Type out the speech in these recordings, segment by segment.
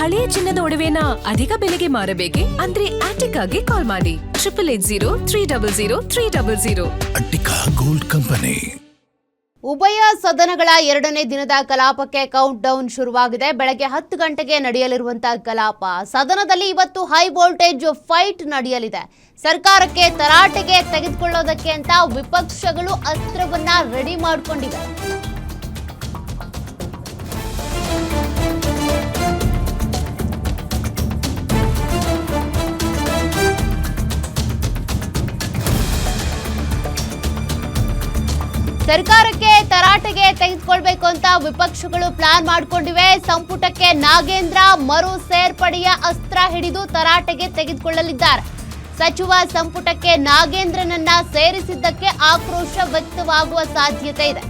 ಹಳೆಯ ಚಿನ್ನದ ಒಡವೆನ ಅಧಿಕ ಬೆಲೆಗೆ ಮಾರಬೇಕೆ? ಅಂದ್ರೆ ಆಟಿಕಾಗೆ ಕಾಲ್ ಮಾಡಿ 8880300300. Attica gold company. ಉಭಯ ಸದನಗಳ ಎರಡನೇ ದಿನದ ಕಲಾಪಕ್ಕೆ ಕೌಂಟ್ ಡೌನ್ ಶುರುವಾಗಿದೆ. ಬೆಳಗ್ಗೆ 10 ಗಂಟೆಗೆ ನಡೆಯಲಿರುವಂತಹ ಕಲಾಪ ಸದನದಲ್ಲಿ ಇವತ್ತು ಹೈ ವೋಲ್ಟೇಜ್ ಫೈಟ್ ನಡೆಯಲಿದೆ. ಸರ್ಕಾರಕ್ಕೆ ತರಾಟೆಗೆ ತೆಗೆದುಕೊಳ್ಳೋದಕ್ಕೆ ಅಂತ ವಿಪಕ್ಷಗಳು ಅಸ್ತ್ರವನ್ನ ರೆಡಿ ಮಾಡಿಕೊಂಡಿವೆ. ಸರ್ಕಾರಕ್ಕೆ ತರಾಟೆಗೆ ತೆಗೆದುಕೊಳ್ಬೇಕು ಅಂತ ವಿಪಕ್ಷಗಳು ಪ್ಲಾನ್ ಮಾಡಿಕೊಂಡಿವೆ. ಸಂಪುಟಕ್ಕೆ ನಾಗೇಂದ್ರ ಮರು ಸೇರ್ಪಡೆಯ ಅಸ್ತ್ರ ಹಿಡಿದು ತರಾಟೆಗೆ ತೆಗೆದುಕೊಳ್ಳಲಿದ್ದಾರೆ. ಸಚಿವ ಸಂಪುಟಕ್ಕೆ ನಾಗೇಂದ್ರನನ್ನ ಸೇರಿಸಿದ್ದಕ್ಕೆ ಆಕ್ರೋಶ ವ್ಯಕ್ತವಾಗುವ ಸಾಧ್ಯತೆ ಇದೆ.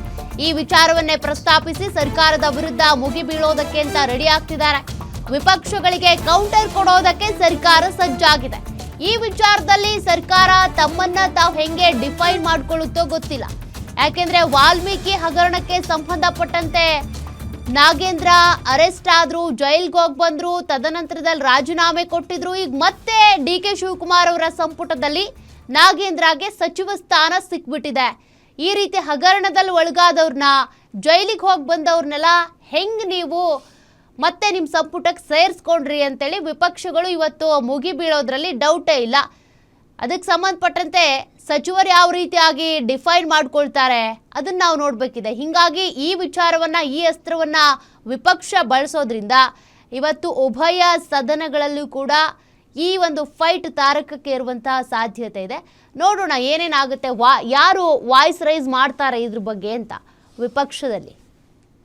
ಈ ವಿಚಾರವನ್ನೇ ಪ್ರಸ್ತಾಪಿಸಿ ಸರ್ಕಾರದ ವಿರುದ್ಧ ಮುಗಿಬೀಳೋದಕ್ಕೆ ಅಂತ ರೆಡಿ ಆಗ್ತಿದ್ದಾರೆ. ವಿಪಕ್ಷಗಳಿಗೆ ಕೌಂಟರ್ ಕೊಡೋದಕ್ಕೆ ಸರ್ಕಾರ ಸಜ್ಜಾಗಿದೆ. ಈ ವಿಚಾರದಲ್ಲಿ ಸರ್ಕಾರ ತಮ್ಮನ್ನ ತಾವು ಹೆಂಗೆ ಡಿಫೈನ್ ಮಾಡ್ಕೊಳ್ಳುತ್ತೋ ಗೊತ್ತಿಲ್ಲ. ಯಾಕೆಂದ್ರೆ ವಾಲ್ಮೀಕಿ ಹಗರಣಕ್ಕೆ ಸಂಬಂಧಪಟ್ಟಂತೆ ನಾಗೇಂದ್ರ ಅರೆಸ್ಟ್ ಆದ್ರು, ಜೈಲ್ಗೆ ಹೋಗಿ ಬಂದ್ರು, ತದನಂತರದಲ್ಲಿ ರಾಜೀನಾಮೆ ಕೊಟ್ಟಿದ್ರು. ಈಗ ಮತ್ತೆ DK ಶಿವಕುಮಾರ್ ಅವರ ಸಂಪುಟದಲ್ಲಿ ನಾಗೇಂದ್ರಗೆ ಸಚಿವ ಸ್ಥಾನ ಸಿಕ್ಬಿಟ್ಟಿದೆ. ಈ ರೀತಿ ಹಗರಣದಲ್ಲಿ ಒಳಗಾದವ್ರನ್ನ, ಜೈಲಿಗೆ ಹೋಗಿ ಬಂದವ್ರನ್ನೆಲ್ಲ ಹೆಂಗ್ ನೀವು ಮತ್ತೆ ನಿಮ್ಮ ಸಂಪುಟಕ್ಕೆ ಸೇರಿಸ್ಕೊಂಡ್ರಿ ಅಂತೇಳಿ ವಿಪಕ್ಷಗಳು ಇವತ್ತು ಮುಗಿ ಬೀಳೋದ್ರಲ್ಲಿ ಡೌಟೇ ಇಲ್ಲ. ಅದಕ್ಕೆ ಸಂಬಂಧಪಟ್ಟಂತೆ ಸಚಿವರು ಯಾವ ರೀತಿಯಾಗಿ ಡಿಫೈನ್ ಮಾಡ್ಕೊಳ್ತಾರೆ ಅದನ್ನ ನಾವು ನೋಡಬೇಕಿದೆ. ಹೀಗಾಗಿ ಈ ವಿಚಾರವನ್ನ, ಈ ಅಸ್ತ್ರವನ್ನ ವಿಪಕ್ಷ ಬಳಸೋದ್ರಿಂದ ಇವತ್ತು ಉಭಯ ಸದನಗಳಲ್ಲೂ ಕೂಡ ಈ ಒಂದು ಫೈಟ್ ತಾರಕಕ್ಕೆ ಇರುವಂತಹ ಸಾಧ್ಯತೆ ಇದೆ. ನೋಡೋಣ ಏನೇನಾಗುತ್ತೆ, ಯಾರು ವಾಯ್ಸ್ ರೈಸ್ ಮಾಡ್ತಾರೆ ಇದ್ರ ಬಗ್ಗೆ ಅಂತ ವಿಪಕ್ಷದಲ್ಲಿ.